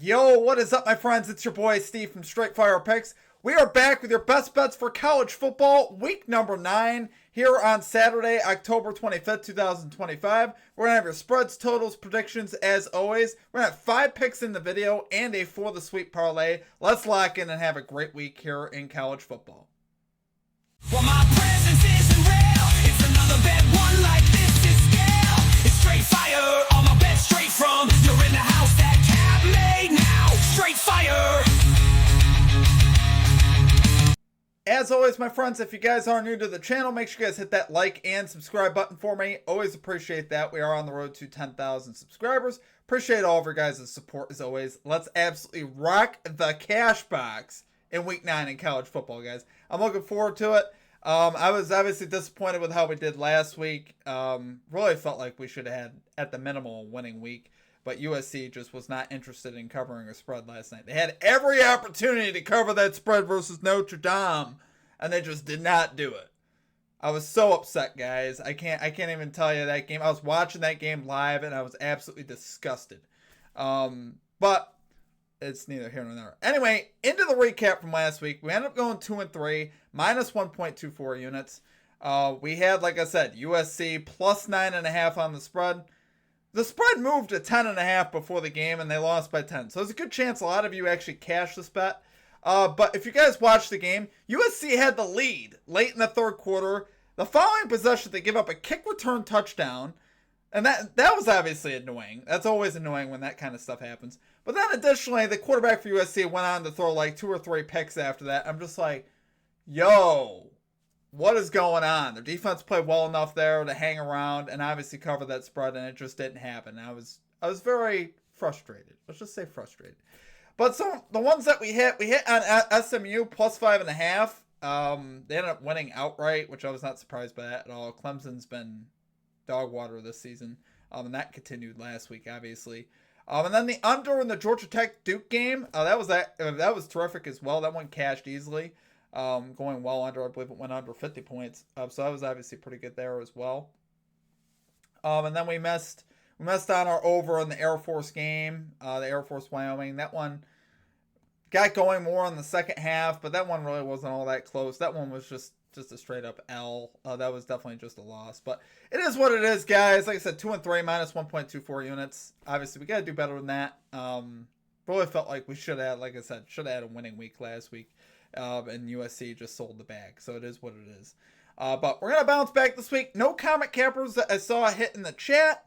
Yo, what is up, my friends? It's your boy Steve from Straight Fire Picks. We are back with your best bets for college football, week number 9, here on Saturday, October 25th, 2025. We're going to have your spreads, totals, predictions, as always. We're going to have 5 picks in the video and a for the Sweep Parlay. Let's lock in and have a great week here in college football. Well, my presence isn't real. It's another bad one like this is scale. It's straight fire, all my bets straight from. You're in the house that cat made now. Straight fire. As always, my friends, if you guys are new to the channel, make sure you guys hit that like and subscribe button for me. Always appreciate that. We are on the road to 10,000 subscribers. Appreciate all of your guys' support as always. Let's absolutely rock the cash box in week 9 in college football, guys. I'm looking forward to it. I was obviously disappointed with how we did last week. Really felt like we should have had, at the minimum, a winning week. But USC just was not interested in covering a spread last night. They had every opportunity to cover that spread versus Notre Dame, and they just did not do it. I was so upset, guys. I can't even tell you that game. I was watching that game live, and I was absolutely disgusted. But it's neither here nor there. Anyway, into the recap from last week. We ended up going 2-3, minus 1.24 units. We had, like I said, USC plus 9.5 on the spread. The spread moved to 10.5 before the game, and they lost by 10. So there's a good chance a lot of you actually cashed this bet. But if you guys watched the game, USC had the lead late in the third quarter. The following possession, they give up a kick return touchdown. And that was obviously annoying. That's always annoying when that kind of stuff happens. But then additionally, the quarterback for USC went on to throw like 2 or 3 picks after that. I'm just like, yo, what is going on? Their defense played well enough there to hang around and obviously cover that spread, and it just didn't happen. I was very frustrated. Let's just say frustrated. But so the ones that we hit on SMU plus 5.5. They ended up winning outright, which I was not surprised by that at all. Clemson's been dog water this season, and that continued last week, obviously. And then the under in the Georgia Tech Duke game, that was terrific as well. That one cashed easily. Going well under, I believe it went under 50 points. So that was obviously pretty good there as well. And then we missed on our over in the Air Force game, the Air Force Wyoming. That one got going more in the second half, but that one really wasn't all that close. That one was just a straight up L. That was definitely just a loss, but it is what it is, guys. Like I said, 2-3 minus 1.24 units. Obviously, we got to do better than that. Really felt like we should have, like I said, had a winning week last week. And USC just sold the bag, so it is what it is. But we're gonna bounce back this week. No comic cappers that I saw hit in the chat,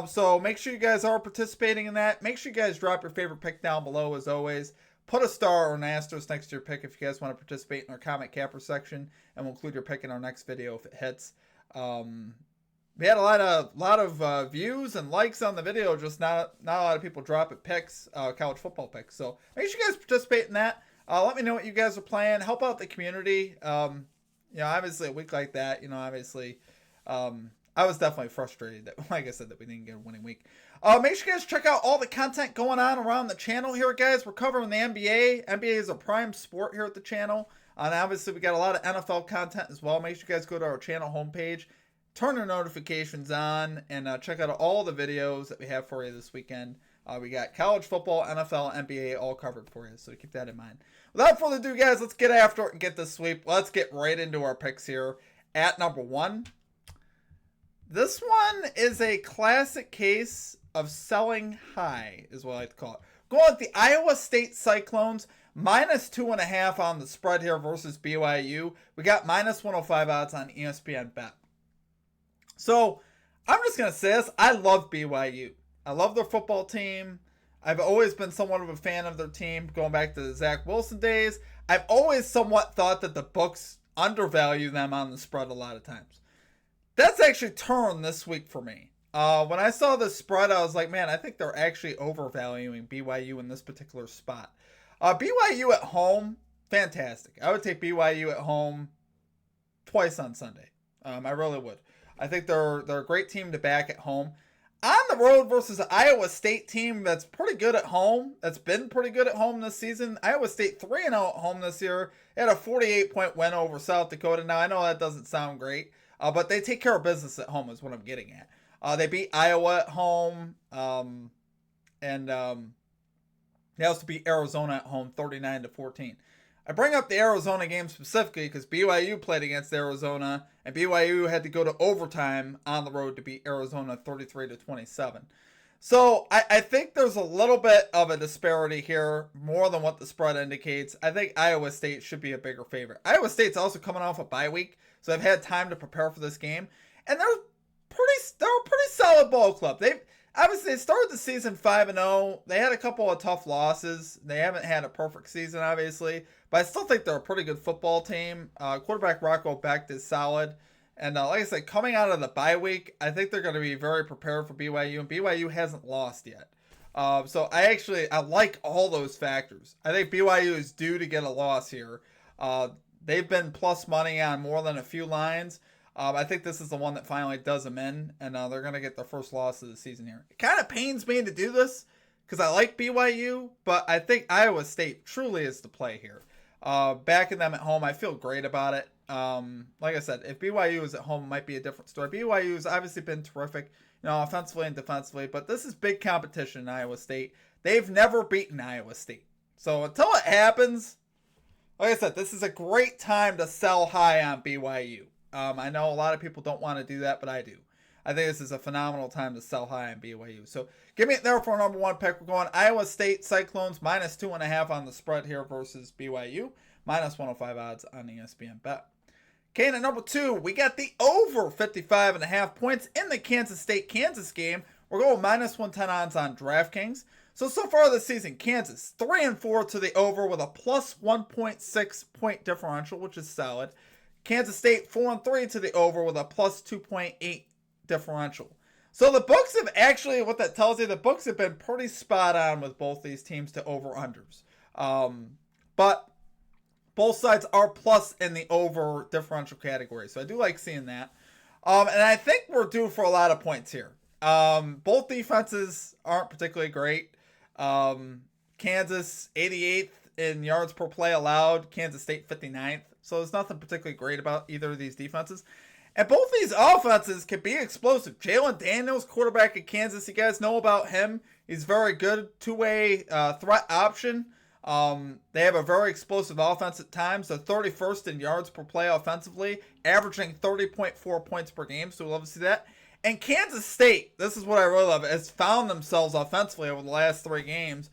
so make sure you guys are participating in that. Make sure you guys drop your favorite pick down below as always. Put a star or an asterisk next to your pick if you guys want to participate in our comic capper section, and we'll include your pick in our next video if it hits. We had a lot of views and likes on the video, just not a lot of people dropping picks, college football picks. So make sure you guys participate in that. Let me know what you guys are playing. Help out the community. Obviously a week like that, I was definitely frustrated that, like I said, that we didn't get a winning week. Make sure you guys check out all the content going on around the channel here, guys. We're covering the NBA. NBA is a prime sport here at the channel. And obviously we got a lot of NFL content as well. Make sure you guys go to our channel homepage, turn your notifications on, and check out all the videos that we have for you this weekend. We got college football, NFL, NBA all covered for you, so keep that in mind. Without further ado, guys, let's get after it and get this sweep. Let's get right into our picks here at number 1. This one is a classic case of selling high, is what I like to call it. Going with the Iowa State Cyclones, minus 2.5 on the spread here versus BYU. We got minus 105 odds on ESPN Bet. So, I'm just going to say this. I love BYU. I love their football team. I've always been somewhat of a fan of their team, going back to the Zach Wilson days. I've always somewhat thought that the books undervalue them on the spread a lot of times. That's actually turned this week for me. When I saw the spread, I was like, man, I think they're actually overvaluing BYU in this particular spot. BYU at home, fantastic. I would take BYU at home twice on Sunday. I really would. I think they're a great team to back at home. On the road versus an Iowa State team that's pretty good at home, that's been pretty good at home this season. Iowa State 3-0 at home this year. They had a 48-point win over South Dakota. Now, I know that doesn't sound great, but they take care of business at home is what I'm getting at. They beat Iowa at home, and They also beat Arizona at home 39-14. I bring up the Arizona game specifically because BYU played against Arizona, and BYU had to go to overtime on the road to beat Arizona 33-27. So I think there's a little bit of a disparity here, more than what the spread indicates. I think Iowa State should be a bigger favorite. Iowa State's also coming off a bye week, so they've had time to prepare for this game, and they're a pretty solid ball club. They started the season 5-0. They had a couple of tough losses. They haven't had a perfect season, obviously, but I still think they're a pretty good football team. Quarterback Rocco Becht is solid. And like I said, coming out of the bye week, I think they're going to be very prepared for BYU, and BYU hasn't lost yet. So I like all those factors. I think BYU is due to get a loss here. They've been plus money on more than a few lines. I think this is the one that finally does them in, and they're going to get their first loss of the season here. It kind of pains me to do this because I like BYU, but I think Iowa State truly is the play here. Backing them at home, I feel great about it. Like I said, if BYU is at home, it might be a different story. BYU has obviously been terrific, offensively and defensively, but this is big competition in Iowa State. They've never beaten Iowa State. So until it happens, like I said, this is a great time to sell high on BYU. I know a lot of people don't want to do that, but I do. I think this is a phenomenal time to sell high on BYU. So give me it there for a number one pick. We're going Iowa State Cyclones minus 2.5 on the spread here versus BYU. Minus 105 odds on ESPN Bet. Okay, and at number 2, we got the over 55.5 points in the Kansas State-Kansas game. We're going minus 110 odds on DraftKings. So far this season, Kansas 3-4 to the over with a plus 1.6 point differential, which is solid. Kansas State 4-3 to the over with a plus 2.8 differential. So the books have actually, what that tells you, the books have been pretty spot on with both these teams to over-unders. But both sides are plus in the over differential category. So I do like seeing that. And I think we're due for a lot of points here. Both defenses aren't particularly great. Kansas 88th in yards per play allowed. Kansas State 59th. So there's nothing particularly great about either of these defenses. And both these offenses can be explosive. Jalen Daniels, quarterback at Kansas, you guys know about him. He's very good two-way threat option. They have a very explosive offense at times. They're 31st in yards per play offensively, averaging 30.4 points per game, so we love to see that. And Kansas State, this is what I really love, has found themselves offensively over the last 3 games,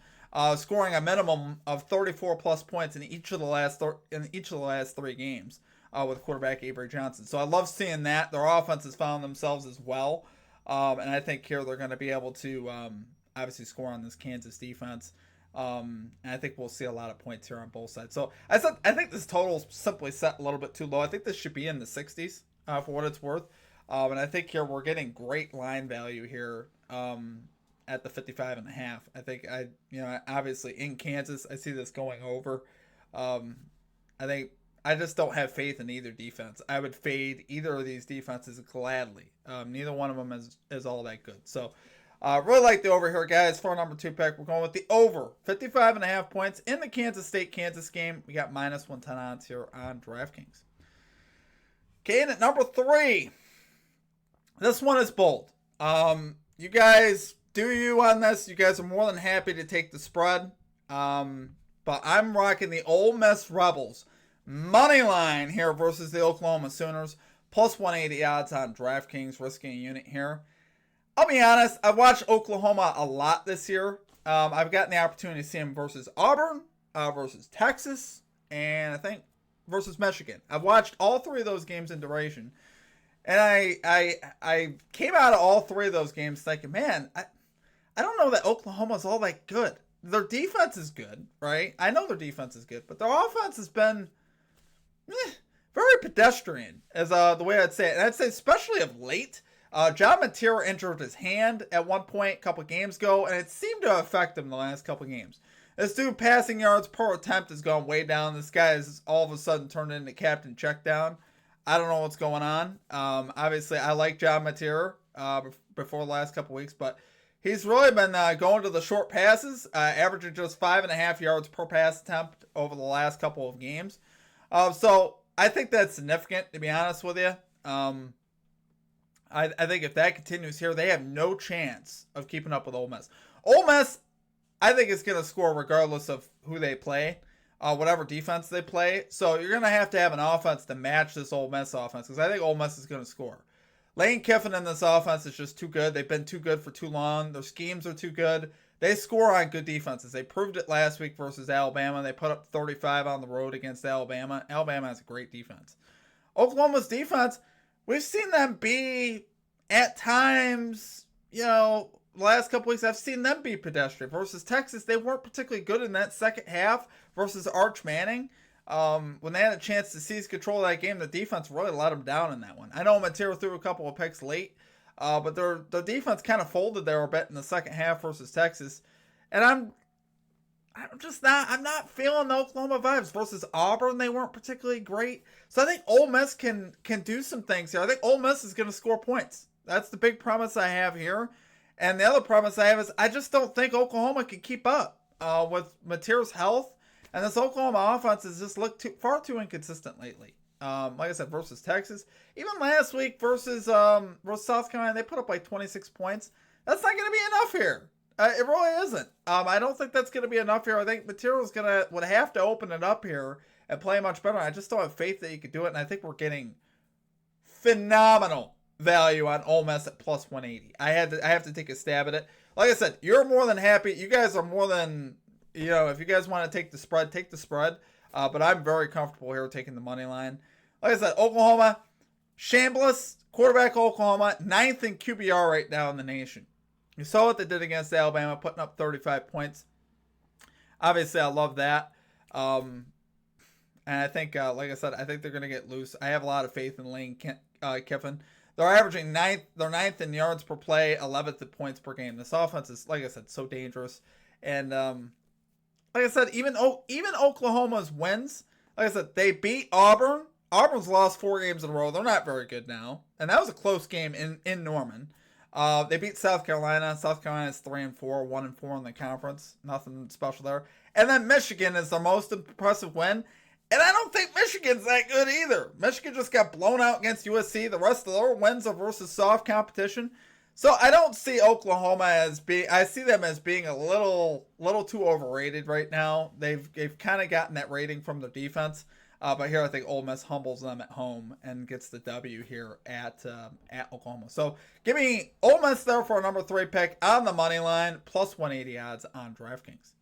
scoring a minimum of 34-plus points in each of the last 3 games with quarterback Avery Johnson. So I love seeing that. Their offense has found themselves as well, and I think here they're going to be able to obviously score on this Kansas defense. And I think we'll see a lot of points here on both sides. So I think this total is simply set a little bit too low. I think this should be in the 60s for what it's worth. And I think here we're getting great line value here at the 55.5. I think obviously in Kansas, I see this going over. I just don't have faith in either defense. I would fade either of these defenses gladly. Neither one of them is all that good. So really like the over here, guys. For our number 2 pick, we're going with the over 55.5 points in the Kansas State-Kansas game. We got minus 110 odds here on DraftKings. Okay, and at number 3, this one is bold. You guys do you on this. You guys are more than happy to take the spread. But I'm rocking the Ole Miss Rebels money line here versus the Oklahoma Sooners. Plus 180 odds on DraftKings, risking a unit here. I'll be honest, I've watched Oklahoma a lot this year. I've gotten the opportunity to see them versus Auburn, versus Texas, and I think versus Michigan. I've watched all 3 of those games in duration. And I came out of all 3 of those games thinking, man, I don't know that Oklahoma's all that good. Their defense is good, right? I know their defense is good, but their offense has been very pedestrian, is the way I'd say it. And I'd say especially of late. John Mateer injured his hand at one point a couple games ago, and it seemed to affect him the last couple games. This dude passing yards per attempt has gone way down. This guy is all of a sudden turned into Captain Checkdown. I don't know what's going on. Obviously, I like John Mateer before the last couple weeks, but he's really been going to the short passes, averaging just 5.5 yards per pass attempt over the last couple of games. So I think that's significant, to be honest with you. I think if that continues here, they have no chance of keeping up with Ole Miss. Ole Miss, I think it's going to score regardless of who they play, whatever defense they play. So you're going to have an offense to match this Ole Miss offense because I think Ole Miss is going to score. Lane Kiffin in this offense is just too good. They've been too good for too long. Their schemes are too good. They score on good defenses. They proved it last week versus Alabama. They put up 35 on the road against Alabama. Alabama has a great defense. Oklahoma's defense, we've seen them be, at times, the last couple weeks, I've seen them be pedestrian. Versus Texas, they weren't particularly good in that second half versus Arch Manning. When they had a chance to seize control of that game, the defense really let them down in that one. I know Matera threw a couple of picks late, but their defense kind of folded there a bit in the second half versus Texas. And I'm not feeling the Oklahoma vibes. Versus Auburn, they weren't particularly great. So I think Ole Miss can do some things here. I think Ole Miss is going to score points. That's the big promise I have here. And the other promise I have is I just don't think Oklahoma can keep up with Matera's health. And this Oklahoma offense has just looked far too inconsistent lately. Like I said, versus Texas. Even last week versus South Carolina, they put up like 26 points. That's not going to be enough here. It really isn't. I don't think that's going to be enough here. I think Material's would have to open it up here and play much better. I just don't have faith that he could do it. And I think we're getting phenomenal value on Ole Miss at plus 180. I have to take a stab at it. Like I said, you're more than happy. You guys are more than... if you guys want to take the spread, take the spread. But I'm very comfortable here taking the money line. Like I said, Oklahoma, shambless quarterback Oklahoma, 9th in QBR right now in the nation. You saw what they did against Alabama, putting up 35 points. Obviously, I love that. And I think, like I said, I think they're going to get loose. I have a lot of faith in Lane Kiffin. They're averaging 9th. They're 9th in yards per play, 11th in points per game. This offense is, like I said, so dangerous. And like I said, even Oklahoma's wins, like I said, they beat Auburn. Auburn's lost 4 games in a row. They're not very good now. And that was a close game in Norman. They beat South Carolina. South Carolina's 3-4, 1-4 in the conference. Nothing special there. And then Michigan is their most impressive win. And I don't think Michigan's that good either. Michigan just got blown out against USC. The rest of their wins are versus soft competition. So I don't see Oklahoma as being... I see them as being a little too overrated right now. They've kind of gotten that rating from their defense. But here I think Ole Miss humbles them at home and gets the W here at Oklahoma. So give me Ole Miss there for a number 3 pick on the money line, plus 180 odds on DraftKings.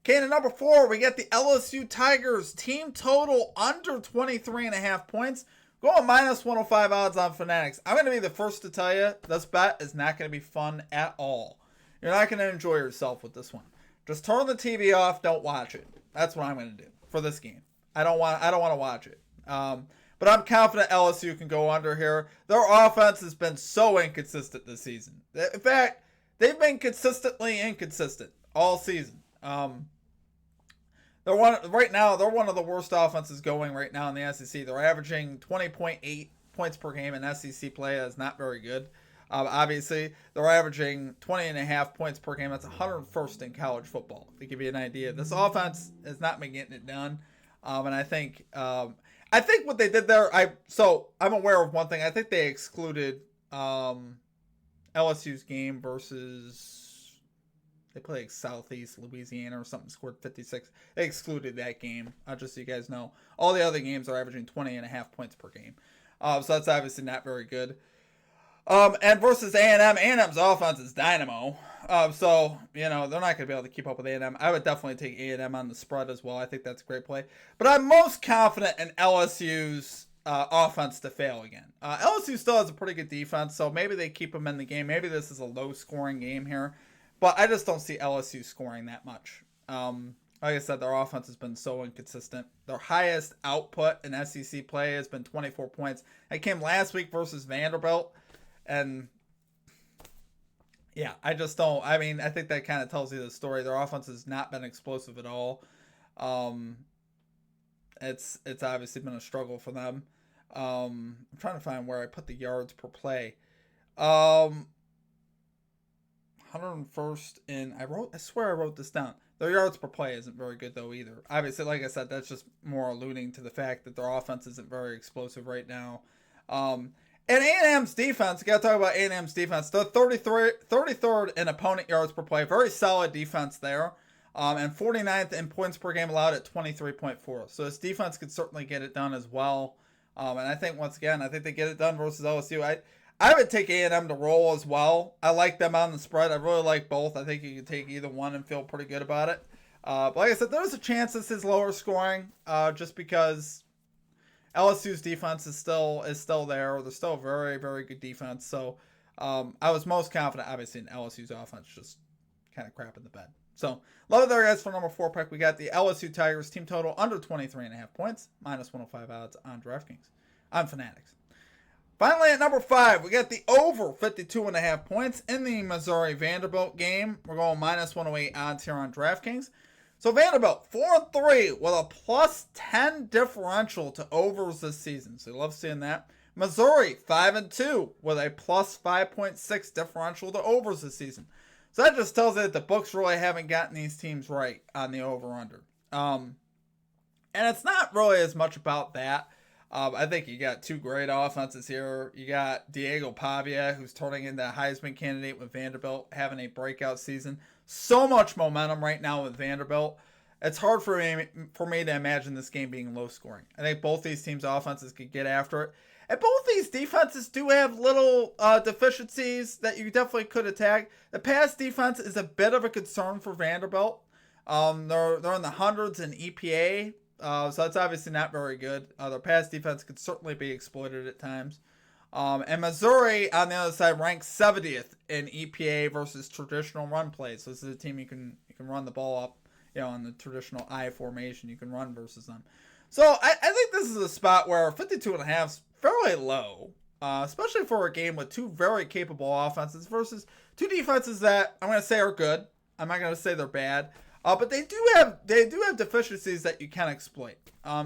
Okay, and at number 4, we get the LSU Tigers team total under 23.5 points. Going minus 105 odds on Fanatics. I'm going to be the first to tell you this bet is not going to be fun at all. You're not going to enjoy yourself with this one. Just turn the TV off. Don't watch it. That's what I'm going to do for this game. I don't want to watch it. But I'm confident LSU can go under here. Their offense has been so inconsistent this season. In fact, they've been consistently inconsistent all season. They're one of the worst offenses going right now in the SEC. They're averaging 20.8 points per game in SEC play. That's not very good. Obviously, they're averaging 20.5 points per game. That's 101st in college football. To give you an idea, this offense has not been getting it done. And I think what they did there. I'm aware of one thing. I think they excluded LSU's game versus. They played like Southeast Louisiana or something, scored 56. They excluded that game, just so you guys know. All the other games are averaging 20.5 points per game. So that's obviously not very good. And versus A&M, A&M's offense is dynamo. So, they're not going to be able to keep up with A&M. I would definitely take A&M on the spread as well. I think that's a great play. But I'm most confident in LSU's offense to fail again. LSU still has a pretty good defense, so maybe they keep them in the game. Maybe this is a low-scoring game here. But I just don't see LSU scoring that much. Like I said, their offense has been so inconsistent. Their highest output in SEC play has been 24 points. That came last week versus Vanderbilt. And, yeah, I just don't. I mean, I think that kind of tells you the story. Their offense has not been explosive at all. It's obviously been a struggle for them. I'm trying to find where I put the yards per play. 101st in, I swear I wrote this down. Their yards per play isn't very good though either. Obviously, like I said, that's just more alluding to the fact that their offense isn't very explosive right now. And And A&M's defense, got to talk about A&M's defense. They're 33rd in opponent yards per play. Very solid defense there. And 49th in points per game allowed at 23.4. So this defense could certainly get it done as well. And I think, once again, I think they get it done versus LSU. I would take A&M to roll as well. I like them on the spread. I really like both. I think you can take either one and feel pretty good about it. But like I said, there's a chance this is lower scoring just because LSU's defense is still there. They're still a very, very good defense. So I was most confident, obviously, in LSU's offense, just kind of crap in the bed. So love it there, guys. For number 4 pick, we got the LSU Tigers team total under 23.5 points, minus 105 odds on DraftKings, on Fanatics. Finally, at number 5, we got the over 52.5 points in the Missouri Vanderbilt game. We're going minus 108 odds here on DraftKings. So Vanderbilt 4-3 with a plus 10 differential to overs this season. So you love seeing that. Missouri 5-2 with a plus 5.6 differential to overs this season. So that just tells you that the books really haven't gotten these teams right on the over-under. And it's not really as much about that. I think you got two great offenses here. You got Diego Pavia, who's turning into a Heisman candidate with Vanderbilt, having a breakout season. So much momentum right now with Vanderbilt. It's hard for me to imagine this game being low scoring. I think both these teams' offenses could get after it. And both these defenses do have little deficiencies that you definitely could attack. The pass defense is a bit of a concern for Vanderbilt. They're in the hundreds in EPA, so that's obviously not very good. Their pass defense could certainly be exploited at times. And Missouri, on the other side, ranks 70th in EPA versus traditional run plays. So this is a team you can run the ball up, in the traditional I formation. You can run versus them. So I think this is a spot where 52.5 is fairly low, especially for a game with two very capable offenses versus two defenses that I'm going to say are good. I'm not going to say they're bad, but they do have deficiencies that you can exploit.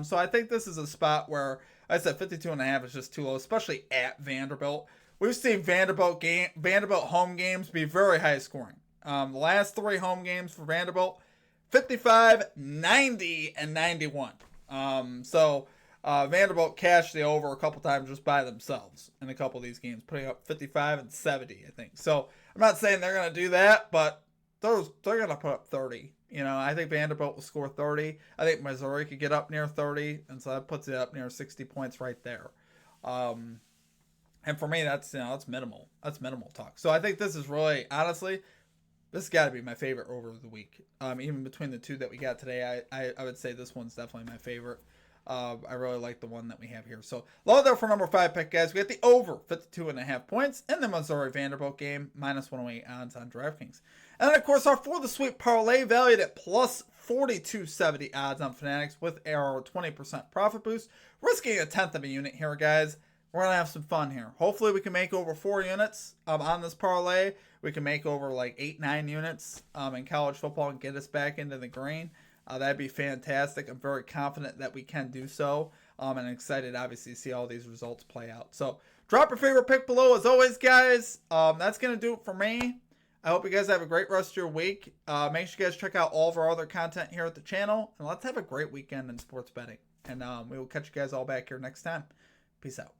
So I think this is a spot where I said 52.5 is just too low, especially at Vanderbilt. We've seen Vanderbilt home games be very high scoring. The last 3 home games for Vanderbilt, 55, 90, and 91. So Vanderbilt cashed the over a couple times just by themselves in a couple of these games, putting up 55 and 70, I think. So I'm not saying they're going to do that, but they're going to put up 30. I think Vanderbilt will score 30. I think Missouri could get up near 30, and so that puts it up near 60 points right there. And for me, that's minimal. That's minimal talk. So I think this is really, honestly, this has got to be my favorite over of the week. Even between the two that we got today, I would say this one's definitely my favorite. I really like the one that we have here. So, love there for number 5 pick, guys. We got the over 52.5 points in the Missouri Vanderbilt game, minus 108 odds on DraftKings. And then, of course, our For the Sweep Parlay valued at plus 42.70 odds on Fanatics with our 20% profit boost. Risking a tenth of a unit here, guys. We're going to have some fun here. Hopefully, we can make over 4 units on this parlay. We can make over like 8-9 units in college football and get us back into the green. That'd be fantastic. I'm very confident that we can do so. And excited, obviously, to see all these results play out. So, drop your favorite pick below as always, guys. That's going to do it for me. I hope you guys have a great rest of your week. Make sure you guys check out all of our other content here at the channel. And let's have a great weekend in sports betting. And we will catch you guys all back here next time. Peace out.